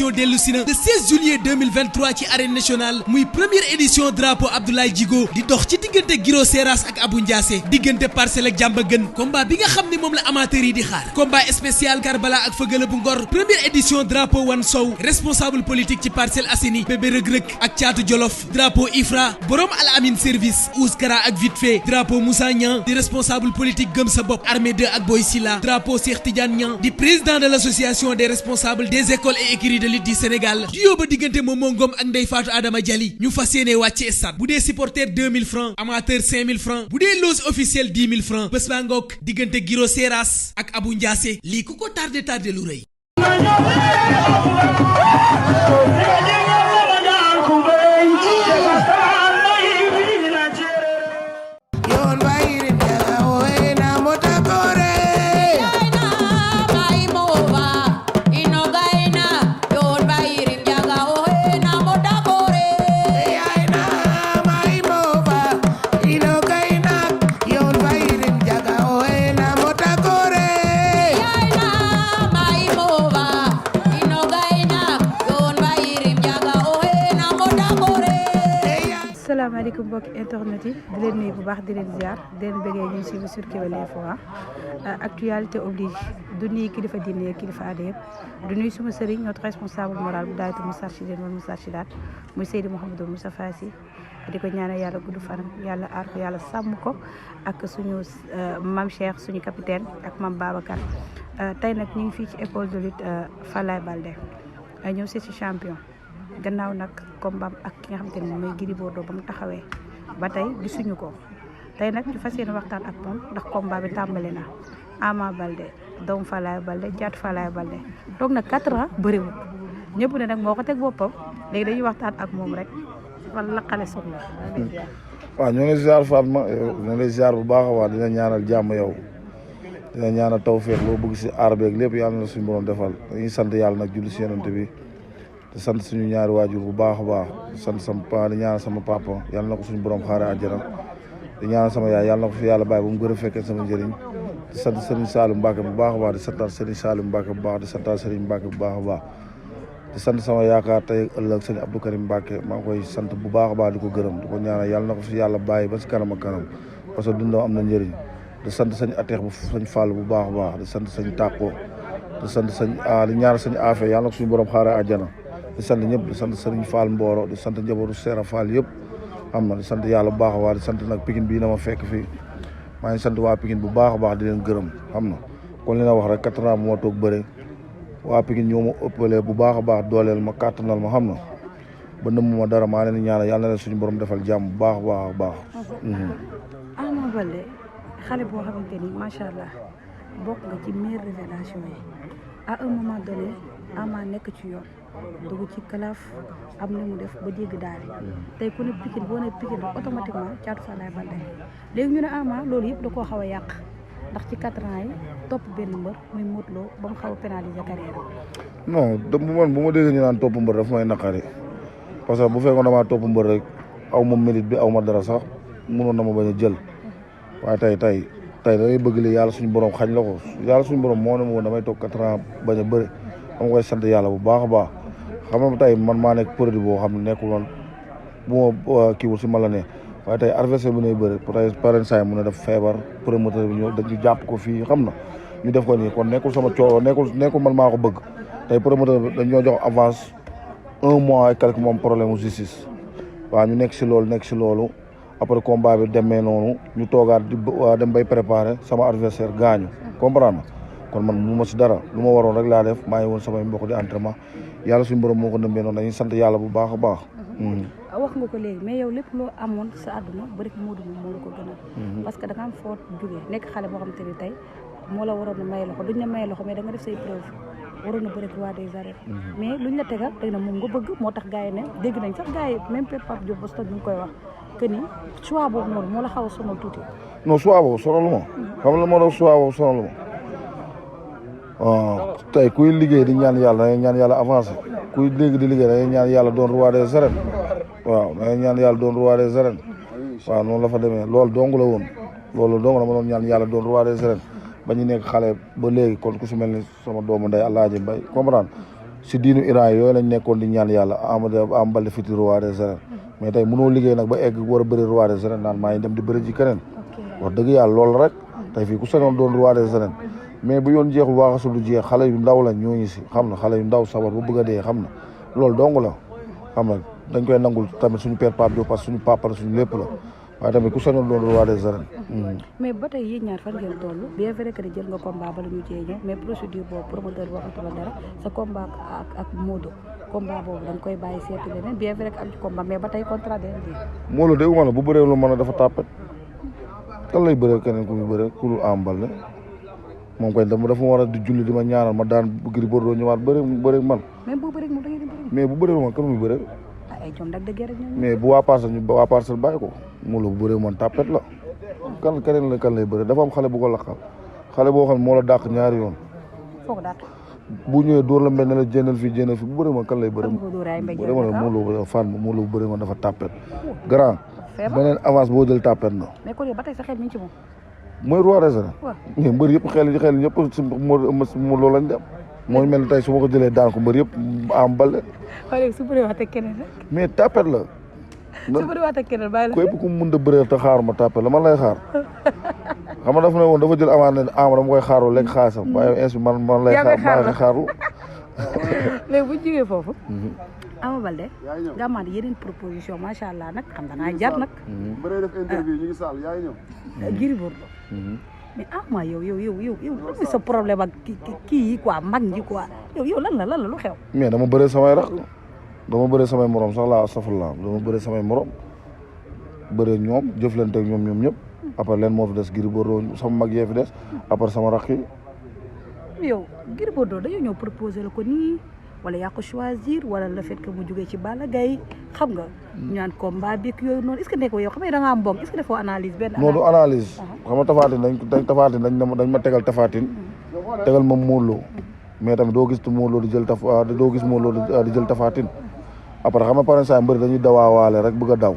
production dellu si na le 16 juillet 2023 ci arène nationale muy première édition drapeau Abdoulaye Djigo di dox ci diggante Giro Seras ak Abou Ndiassé diggante Parcelles ak Diamaguène combat bi nga xam ne moom la amateur yi di xaar combat spécial Karbala ak Fëgala bu Ngor première édition drapeau Wan Sow responsable politique ci Parcelles Assainies bébé rëg-rëg ak Caatu Jolof drapeau Ifra borom Al Amin service Ouskara ak vite fait drapeau Moussa Niang di responsable politique gëm sa bopp armée 2 ak Boy Silla drapeau Cheikh Tidiane Niang di président de l'association des responsables des écoles et écuries de lutte du Sénégal di yóbba diggante Momo Ngom ak Ndeye Fatou Adama Diali ñu fas yéene wàcce stade bu dee supporter 2000 francs amateur 5000 francs bu dee loge officielle 10 000 francs bés baa ngoog diggante Giro Seras ak Abou Ndiassé lii ku ko tardé lu rëy. asalaamaaleykum mbokki internet yi di leen nuyu bu baax di leen ziar di leen bëggee ñu suivre sur Kewel Info actualité oblige du nuyu kilifa diine kilifa aada yëpp du nuyu suma sëriñ notre responsable moral bu daaytu Moustarchidine wal Moustarchidaat muy Seydi Mouhamadou Moustapha Sy di ko ñaanal yàlla gudd fanam yàlla aar ko yàlla sàmm ko ak suñu mam Cheikh suñu capitaine ak mam Babacar tey nag ñu ngi fii ci école de lutte Falaye Baldé ñëw seet ci champion gannaaw nag combat ak ki nga xamante ne mooy Gris Bordeaux ba mu taxawee ba tey gisuñu ko tey nag ñu fas yéene waxtaan ak moom ndax combat bi tàmbali na Ama Baldé doomu Falaye Baldé caatu Falaye Baldé toog na 4 ans bëriwul ñëpp ne nag moo ko teg boppam léegi dañuy waxtaan ak moom rek wala la xale soxla. waaw ñoo ngi ziar Fatma ñoo ngi ziar bu baax a baax dina ñaanal jàmm yow dina ñaanal tawfeex loo bëgg si aar beeg lépp yàlla na suñu borom defal dañuy sant yàlla nag julli si yonent bi. di sant suñu ñaari waajur bu baax a baax di sant sama pa di ñaanal sama papa yàlla na ko suñu borom xaare àjjana di ñaanal sama yaay yàlla na ko fi yàlla bàyyi ba mu gën a fekkee sama njëriñ di sant Serigne Saliou Mbacke bu baax a baax di santaat Serigne Saliou Mbacke bu baax di santaat Serigne Mbacke bu baax a baax di sant sama yaakaar tey ëllëg Serigne Abdou Karim Mbacke maa ngi koy sant bu baax a baax di ko gërëm di ko ñaanal yàlla na ko fi yàlla bàyyi ba si kanam ak kanam parce que dundam am na njëriñ di sant sañ ateex bu sañ Fall bu baax a baax di sant sañ Tàkko di sant sañ di ñaanal sañ Afe yàlla na ko suñu borom xaare àjjana di sant ñëpp di sant Serigne Fall Mboro di sant njabootu Seera Fall yëpp xam na di sant yàlla bu baax a baax di sant nag Pikine bii na ma fekk fii maa ngi sant waa Pikine bu baax a baax di leen gërëm xam na kon li na wax rek 4 ans bu ma toog bëre waa Pikine ñoo ma ëppalee bu baax a baax dooleel ma kàttanal ma xam na ba nëmm ma dara maa leen ñaanal yàlla na leen suñu borom defal jàmm bu baax a baax a baax. Ama Baldé xale boo xamante ni macha allah bokk nga ci meilleure révélation yi à un moment donné Ama nekk ci yoon. dugg ci kalaaf am na mu def ba dégg daal tey ku ne Pikine boo ne Pikine rek automatiquement caatu Falaye Baldé léegi ñu ne Ama loolu yëpp da koo xaw a yàq ndax ci 4 ans yi topp benn mbër muy Modou Lo ba mu xaw a pénaliser carrière non bu ma déggee ñu naan topp mbër dafa may naqari parce que bu fekkoon damaa topp mbër rek aw ma mérite bi aw ma dara sax mënoon na ma bañ a jël waaye tey damay bëgg li yàlla suñu borom xañ la ko yàlla suñu borom moo ne ma woon damay toog 4 ans bañ a bëri dama koy sant yàlla bu baax a baax xam nga tey man maa nekk produit boo xam ne nekkul woon bu ma kiiwul si ma la ne waaye tey adversaire bi nay bëri tey parrain saa yi mun na def feebar promoteur bi ñëw dañu jàpp ko fii xam na ñu def ko nii kon nekkul sama coono nekkul man maa ko bëgg tey promoteur bi dañoo jox avance 1 mois et quelque moom problème mu justice waaw ñu nekk si loolu après combat bi demee noonu ñu toogaat di dem bay préparer sama adversaire gaañu comprendre kon man mu ma si dara lu ma waroon rek laa def maa ngi woon samay mbokk di entraînement yàlla suñu borom moo ko nëmbee noonu dañuy sant yàlla bu baax a baax. wax nga ko léegi mais yow lépp loo amoon sa àdduna bëri Modou moo la ko gënal. parce que da nga am foo jógee nekk xale boo xam te ni tey moo la waroon a may loxo duñ la may loxo mais da nga def say preuve waroon a bëri roi des arènes. mais luñ la tegal day na moom nga bëgg moo tax gars yi ne dégg nañ sax gars yi même Pape Diop Boston ñu ngi koy wax que ni choix boobu noonu moo la xaw a sonal tuuti. non choix boobu sonalu ma. xam nga moo tax choix boobu sonalu ma. tey kuy liggéey di ñaan yàlla da ngay ñaan yàlla avancé kuy léegi di liggéey da ngay ñaan yàlla doon roi des arènes waaw da ngay ñaan yàlla doon roi des arènes waaw noonu la fa demee loolu dong la woon loolu dong la ma doon ñaan yàlla doon roi des arènes ba ñu nekk xale ba léegi kon ku si mel ni sama doomu ndey Alaaji Mbay comprendre si diinu Iran yooyu lañ nekkoon di ñaan yàlla Ama Baldé futur roi des arènes mais tey mënoo liggéey nag ba egg war a bëri roi des arènes naan maa ngi dem di bëri ji keneen wax dëgg yàlla loolu rek tey fii ku sañoon doon roi des arènes mais bu yoon jeexul waaxasul du jeex xale yu ndaw la ñooñu si xam na xale yu ndaw sabar bu bëgg a dee xam na loolu dong la xam na dañ koy nangul tamit suñu père Pape Diop parce que suñu papa la suñu lépp la waaye tamit ku sañoon doon roi des arènes. mais ba tey yéen ñaar fan ngeen toll bien vrai que jël nga combat ba la ñu cee ñëw mais procédure boobu promoteur bi waxatu la dara sa combat ak Modou combat boobu da nga koy bàyyi seeti leneen bien vrai que am ci combat mais ba tey contrat day indi. Modou dégg nga bu bëree lu mën a dafa tàppet kan lay bëree keneen ku muy bëree ku dul Ama Baldé moom koy dafa war a di julli di ma ñaanal ma daan Gris Bordeaux ñëwaat bëri man. même bu bëri mu da ngeen di bëri. mais bu bëree man kan muy bëree. ay jom dag de guerre ñoom. mais bu waa Parcelles bàyyi ko Modou bu bëree man tàppet la kan keneen la kan lay bëree dafa am xale bu ko lakkal xale boo xam ne moo la dàq ñaari yoon. foo ko dàq. bu ñëwee dóor la mel ne la jénnal fii bu bëree man kan lay bëree. bu dóoraay mbéy Modou bu bëree man dafa tàppet grand beneen avance boo jël tàppet na. mais kon yow ba tey sa xel mi ngi ci moom. mooy roi des arènes. mais mbër yëpp xel ñëpp si loolu lañ dem. mooy mel ni tey su ma ko jëlee daan ko mbër yëpp Ama Baldé. waaye léegi su bëree wax ak keneen rek. mais tapet la. su bëree wax ak keneen bàyyi la. képp ku mu mën a bëree te xaar ma tapet la man lay xaar. xam nga dafa ne woon dafa jël avant ne Ama dama koy xaaroo lekk xaalisam. waaye insi man lay xaar maa ngi xaarlu. léegi bu ñu jógee foofu. Ama Baldé nga amaat yeneen proposition macha allah nag xam naa jar nag. bëree def interview ñu ngi saal yaa ngi ñëw. Gris Bordeaux. mais Ama yow lan sa problème ak kii yi quoi mag ñi quoi yow lan la lu xew. mais dama bëree samay rax dama bëree samay morom sax laa safala dama bëree samay morom bëree ñoom jëflante ak ñoom ñëpp après leen moo fi des Gris Bordeaux sama mag yee fi des après sama rax yi. yow Gris Bordeaux dañoo ñëw proposé la ko nii wala yaa ko choisir wala le fait que mu jógee ci Balla Gaye xam nga. ñaan combat bi yooyu noonu est-ce que nekk yow xam nga da ngaa mbong est-ce que defoo analyse benn. non du analyse. xam nga Tapha Tine dañ ma tegal Tapha Tine tegal ma Modou Lo mais tamit doo gis Modou Lo di jël Tapha Tine après xam nga par exemple mbëri dañuy dawaawaale rek bëgg a daw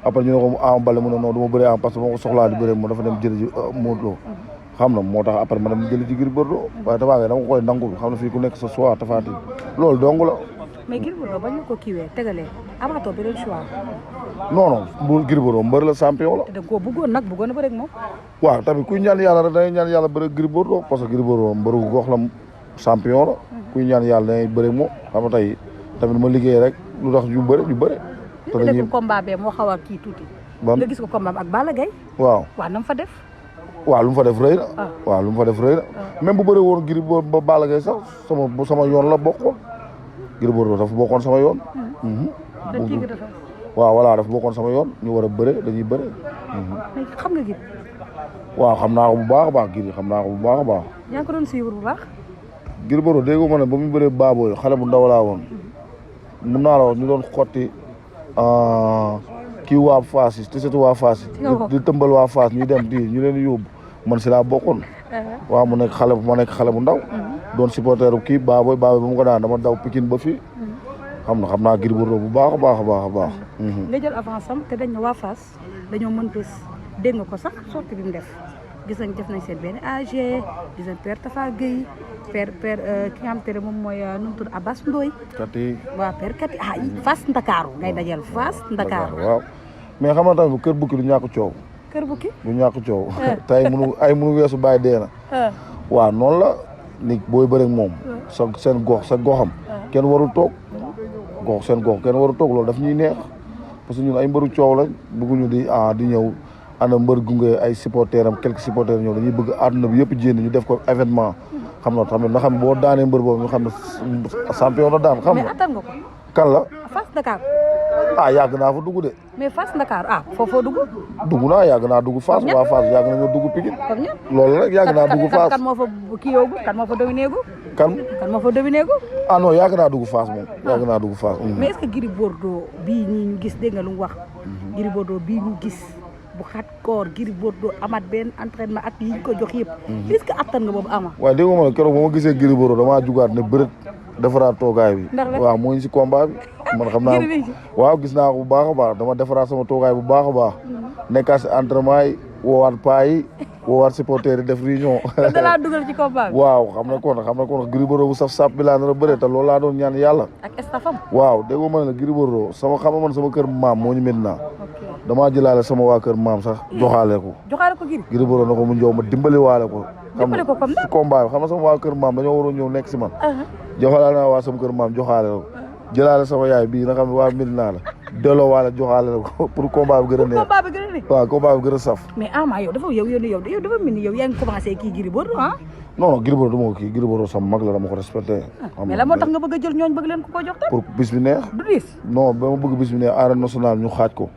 après ñu ne ko Ama Baldé mu ne non du ma bëree am parce que moo ko soxlaa di bëree moom dafa dem jëli ji Modou Lo xam na moo tax après ma dem jëli ji Gris Bordeaux waaye Tapha Tine dama koy nangul xam na fii ku nekk sa choix Tapha Tine loolu dong la. mais Gris Bordeaux bañ la ko kiiwee tegalee amatoo beneen choix. non bu Gris Bordeaux mbër la champion la. te da nga koo bëggoon a bëri ak moom. waaw tamit kuy ñaan yàlla rek dañuy ñaan yàlla bëri Gris Bordeaux parce que Gris Bordeaux mbëru gox la champion la. kuy ñaan yàlla dañuy bëri ak moom xam nga tey tamit ma liggéey rek lu tax ñu bëri. te dañuy def combat bee moo xaw a kii tuuti. nga gis ko combat ak Balla Gaye. waaw na mu fa def. waaw lu mu fa def rëy na. waaw lu mu fa def rëy na même bu bëree woon Gris Bordeaux ba Balla Gaye sax sama yoon la bokkoon. Gris Bordeaux dafa bokkoon sama yoon. waaw voilà dafa bokkoon sama yoon ñu war a bëre dañuy bëre. mais xam nga Gris. waaw xam naa ko bu baax a baax Gris xam naa ko bu baax a baax. yaa ngi ko doon suivre bu baax. Gris Bordeaux dégg nga ma ne ba mu bëree baaboo xale bu ndaw laa woon. mun naa la wax ñu doon xotti kii waa Fass yi te surtout waa Fass yi. di tëmbal waa Fass ñuy dem ñu leen yóbbu man si laa bokkoon. waaw ma nekk xale bu ndaw. doon supporteru kii baabooy ba mu ko daan dama daw Pikine ba fii. xam naa Gris Bordeaux bu baax a baax. nga jël avance am te dañ ne waa Fass dañoo mën bés dégg nga ko sax sorti bi mu def gis nañ def nañ seen benn AG gis nañ père Tafa Gueye père ki nga xam te ne moom mooy nu mu tudd Abbas Ndoye. Kati waaw père Kati Fass Ndakaaru ngay dajal Fass Ndakaaru. waaw mais xam nga tamit kër bukki du ñàkk coow. kër bukki du ñàkk coow. tey munu weesu bàyyi dee na. waaw noonu la nit booy bëreeg moom. sa goxam. kenn warul toog. seen gox kenn warul toog loolu daf ñuy neex parce que ñun ay mbëru coow lañ bëgguñu di ñëw ana mbër gunge ay supporters am quelques supporters ñëw dañuy bëgg àdduna bi yëpp jénn ñu def ko événement xam na boo daanee mbër boobu ñu xam ne champion la daan xam nga. mais attan nga ko. kan la. Fass Dakar. yàgg naa fa dugg de. mais Fass Dakar foofoo dugg. dugg naa yàgg naa dugg Fass waa Fass yàgg nañoo dugg Pikine. comme ñëpp loolu rek yàgg naa dugg Fass. kan moo fa kii yoogu kan moo fa dominé gu. kan moo fa dominé gu. non yàgg naa dugg Fass moom yàgg naa dugg Fass. mais est-ce que Gris Bordeaux bii ñii ñu gis dégg nga lu mu wax. Gris Bordeaux bii ñu gis bu xat koor Gris Bordeaux amaat benn entraînement ak yi ñu ko jox yëpp. est-ce que attan nga boobu ama. waaye dégg nga ma ne keroog ba ma gisee Gris Bordeaux damaa jugaat ne bërët defaraat toogaay bi. waaw moo ñu si combat bi. man xam naa waaw gis naa ko bu baax a baax dama defaraat sama toogaay bu baax a baax. nekkaat si entraînement yi woowaat paa yi woowaat supporter yi def réunion. kon da laa dugal ci combat bi. waaw xam na kon Gris Bordeaux bu saf sap bi laa nar a bëre te loolu laa doon ñaan yàlla. ak estafam. waaw dégg nga ma ne la Gris Bordeaux xam nga man sama kër maam moo ñu mën naa. ok damaa jëlaale sama waa kër maam sax joxaale ko. joxaale ko Gris. Gris Bordeaux na ko mu ñëw ma dimbali waale ko. dimbali ko comme si combat bi xam nga sama waa kër maam dañoo waroon ñëw nekk si man. joxaale naa waa sama kër maam joxaale ko. jëlaale sama yaay bii nga xam ne waa Medina la delloo waale joxaale la ko pour combat bi gën a neex. combat bi gën a neex. waaw combat bi gën a saf. mais Ama yow dafa mel ni yow yaa ngi commencé kii Gris Bordeaux ah. non Gris Bordeaux dama ko kii Gris Bordeaux sama mag la dama ko respecté. mais la moo tax nga bëgg a jël ñooñ bëgg leen ko jox tam. pour bis bi neex. du diis. non ba ma bëgg bis bi neex arène nationale ñu xaaj ko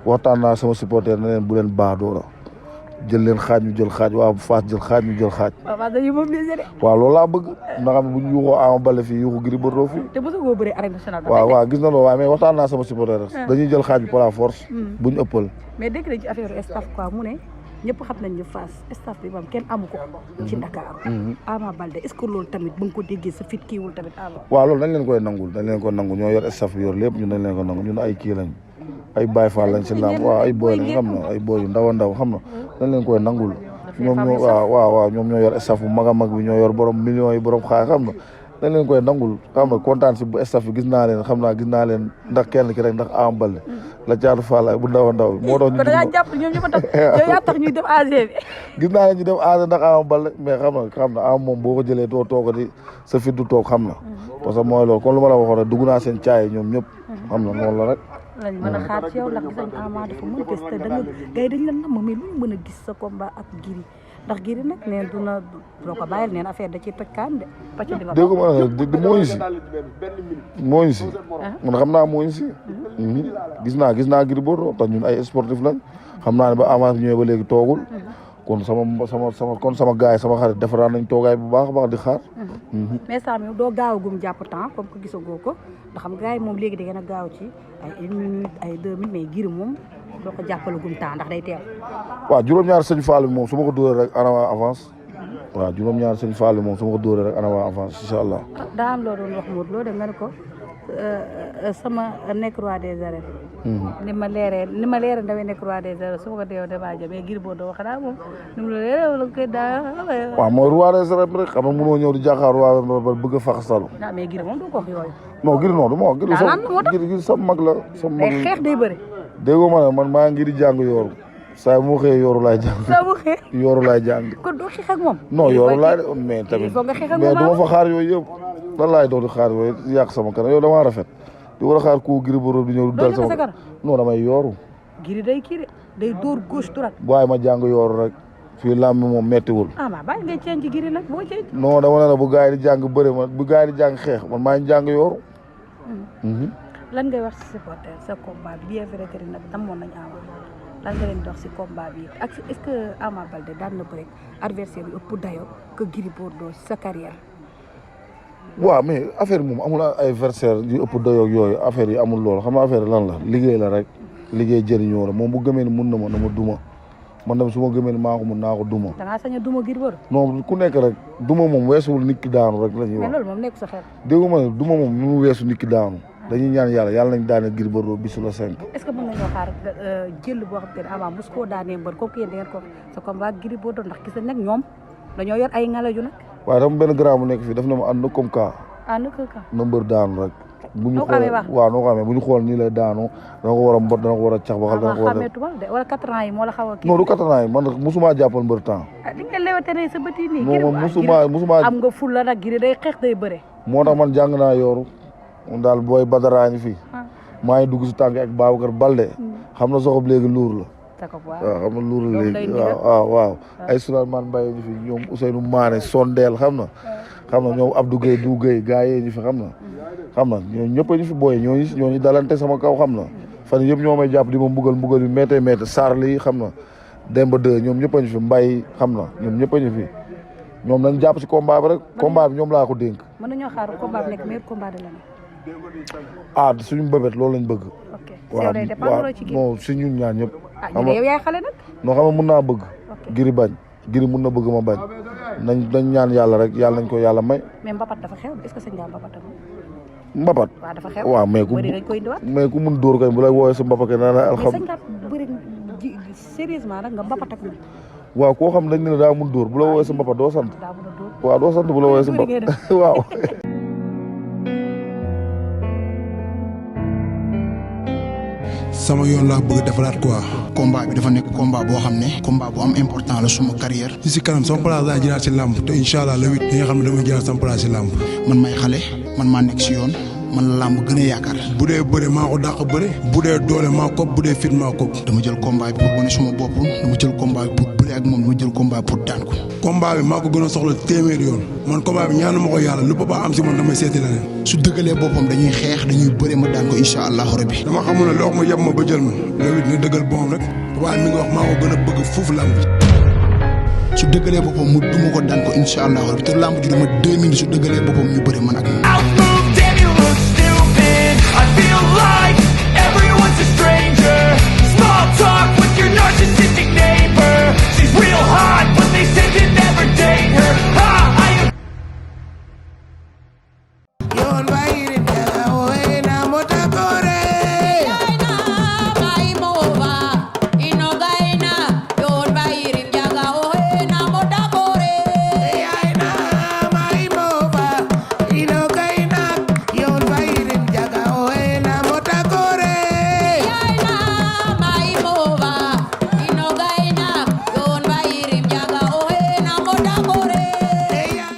waxtaan naa sama supporter ne leen bu leen baadoo la jël leen xaaj ñu jël xaaj waa Fass jël xaaj ñu jël xaaj. waaw dañuy mobiliser de. waaw loolu laa bëgg nga xam ne bu ñu yuuxoo Ama Baldé fii yuuxu Gris Bordeaux fii. te mosoo koo bëree arène nationale. waaw gis na loolu waaye mais waxtaan naa sama supporter dañuy jël xaaj bi par la force. bu ñu ëppal. mais dégg nañ ci affaire staff quoi mu ne ñëpp xam nañ ne Fass staff bi moom kenn amu ko. ci Dakar. Ama Baldé est-ce que loolu tamit ba nga ko déggee sa fit kiiwul tamit Ama. waaw loolu dañ leen koy nangul ñoo yor staff bi yor lépp ñun dañ leen ko nangu ñun ay kii lañ ay Baye Fall lañ si lamb waaw ay boy lañ xam na ay boy yu ndaw a ndaw xam na dañ leen koy nangul ñoom ñoo waaw ñoom ñoo yor staff bu mag a mag bi ñoo yor borom millions yi borom xaalis xam na dañ leen koy nangul xam na kontaan si bu staff bi gis naa leen ndax kenn ki rek ndax Ama Baldé la caatu Fall bu ndaw a ndaw moo tax ñu da jàpp ñoom ñu tax yow yaa tax ñuy def AG bi gis naa leen ñu def AG ndax Ama Baldé mais xam na Ama moom boo ko jëlee doo toog di sa fit du toog xam na parce que mooy loolu comme lu ma la waxoon rek dugg naa seen caay ñoom ñëpp xam na noonu la rek lañ mën a xaar ci yow ndax gis nañ Ama dafa mën gis te da nga gars yi dañ la namm mais lu ñu mën a gis sa combat ak Gris ndax Gris nag neen doo ko bàyyil neen affaire da ciy toj kaan de pàcc di ma dégg ma moo ñu si man xam naa moo ñu si gis naa Gris Bordeaux tax ñun ay sportif lañ xam naa ne ba Ama ñëwee ba léegi toogul kon sama gars yi sama xarit defaraan nañ toogaay bu baax a baax di xaar. mais Sam yow doo gaaw a gum jàpp temps comme que gisagoo ko ndax xam gars yi moom léegi da ngeen a gaaw ci ay 1 minute ay 2 minutes mais Gris moom doo ko jàppale gum temps ndax day teel. waaw juróom-ñaar sëñ Fall bi moom su ma ko dóoree rek ana waa avance. waaw juróom-ñaar sëñ Fall bi moom su ma ko dóoree rek ana waa avance incha allah. daa am loo doon wax Modou Lo de nga ne ko sama nekk roi des arènes. ni ma leeree ndawee nekk roi des arènes su ma ko deewee damaa jëm mais Gris Bordeaux xanaa moom ni mu la leeree wala koy daa. waaw mooy roi des arènes rek xam nga mënoo ñëw di jàkkaar roi ba bëgg a faxasalu. ah mais Gris moom du ko wax yooyu. non Gris non du ma wax. Gris sama mag la sama mag la. day xeex day bëri. déggoo ma ne man maa ngi di jàng yooru saa mu xëyee yooru laay jàng. saa mu xëyee yooru laay jàng. kon doo xeex ak moom. non yooru laay de mais tamit mais du ma fa xaar yooyu yëpp lan laay doon di xaar yooyu yàq sama kanam yow damaa rafet di war a xaar ku Gris Bordeaux di ñëw dal sama kanam non damay yooru. Gris day kii de day dóor gauche droite. waaye ma jàng yooru rek fii làmb moom méttiwul. ah ma bàyyi ngay ceeñ ci Gris nag boo ceeñ. non dama ne la bu gars yi di jàng bëri ma bu gars yi di jàng xeex man maa ngi jàng yooru. lan ngay wax si supporter sa combat bi bien vrai que nag damoon nañ Ama lan nga leen dox si combat bi ak est-ce que Ama Baldé daan na bëri adversaire yu ëpp dayoo que Gris Bordeaux sa carrière. waaw mais affaire moom amul ay adversaire yu ëpp dayoo yooyu affaire yi amul loolu xam nga affaire lan la liggéey la rek liggéey jëriñoo la moom bu gëmee ni mun na ma duma man dem su ma gëmee ni maa ko mun naa ko duma. da ngaa sañ a duma Gris Bordeaux. non ku nekk rek duma moom weesuwul nit ki daanu rek la ñuy wax. mais loolu moom nekk sa xel. dégg ma ne duma moom nu mu weesu nit ki daanu. dañuy ñaan yàlla nañ daane Gris Bordeaux bisu la 5. est-ce que mën nañoo xaar jël boo xam te ne Ama mos koo daanee mbër kooku yéen da ngeen ko sa combat Gris Bordeaux ndax gis nañ nag ñoom dañoo yor ay ngalaju nag. waaye dama benn grand bu nekk fii daf ne ma ànd na comme cas. na mbër daanu rek. bu ñu xool waaw noo ko amee bu ñu xool nii lay daanu dana ko war a mbot dana ko war a cax baxal dana ko war a wala 4 ans yi moo la xaw a kii. non du 4 ans yi man musuma jàppal mbër temps. di nga lewate sa bët yi nii. non man musuma am nga ful la nag Gris day xeex day bëre. moo tax man jàng naa yooru daal booy Badara ngi fii maa ngi dugg si tànk ak Babacar Balde xam na soxob léegi luur la waaw xam na luur la léegi waaw ay Souleymane Mbaye ñu fi ñoom Ousseynou Mané Sondeel xam na ñoom Abdou Gueye du Gueye gaa yee ñu fi xam na ñooñu ñëpp ñu fi booyee ñooñu dalante sama kaw xam na fan yëpp ñoo may jàpp di ma mbugal bi méttee Sarr lii xam na Demba 2 ñoom ñëpp a ñu fi Mbaye xam na ñoom ñëpp a ñu fi ñoom nañ jàpp si combat bi rek combat bi ñoom laa ko dénk. mën nañoo xaar combat bi nekk meilleur combat de l'année. suñu bëbët loolu lañ bëgg. ok waaw non si ñun ñaar ñëpp. xam nga yow yaay xale nag. non xam nga mun naa bëgg. Gris bañ Gris mun na bëgg ma bañ. nañ ñaan yàlla rek yàlla nañ ko yàlla may. mais Mbapat dafa xew est-ce que sëñ nga Mbapat ak Mbapat. waaw dafa xew waaw mais ku mun dóor kay bu lay woowee sa Mbapat kay naa la alhamdulilah. mais sëñ nga bëri sérieusement nag nga Mbapat ak waaw koo xam dañ ne la daa mun dóor bu la woowee sa mbapat doo sant. daa mën a dóor. waaw doo sant bu la woowee sa mbapat waaw. sama yoon laa bëgg defaraat quoi. combat bi dafa nekk combat boo xam ne. combat bu am important la suma carrière. ci si kanam sama place laa jëlaat si làmb te incha allah le 8 nga xam ne damay jëlaat sama place si làmb. man may xale man maa nekk si yoon man la làmb gën a yaakaar. bu dee bëre maa ko dàq bëre. bu dee doole maa ko bu dee fit maa ko. dama jël combat bi pour wane suma bopp dama jël combat bi pour bëre ak moom dama jël combat pour daan ko. combat bi maa ko gën a soxla téeméeri yoon man combat bi ñaanu ma ko yàlla lu papa am si man damay seeti leneen. su dëggalee boppam dañuy xeex dañuy bëre ma daan ko incha allahu rabbi. dama xamul ne loo ma yab ma ba jël ma le 8 ne dëggal boppam rek papa mi ngi wax maa ko gën a bëgg foofu làmb. su dëggalee boppam mu duma ko daan ko incha allahu rabbi te làmb ji dama 2 minutes su dëggalee boppam ñu bëre man ak moom. I feel like everyone's a stranger. Small talk with your narcissistic neighbor. She's real hot, but they say that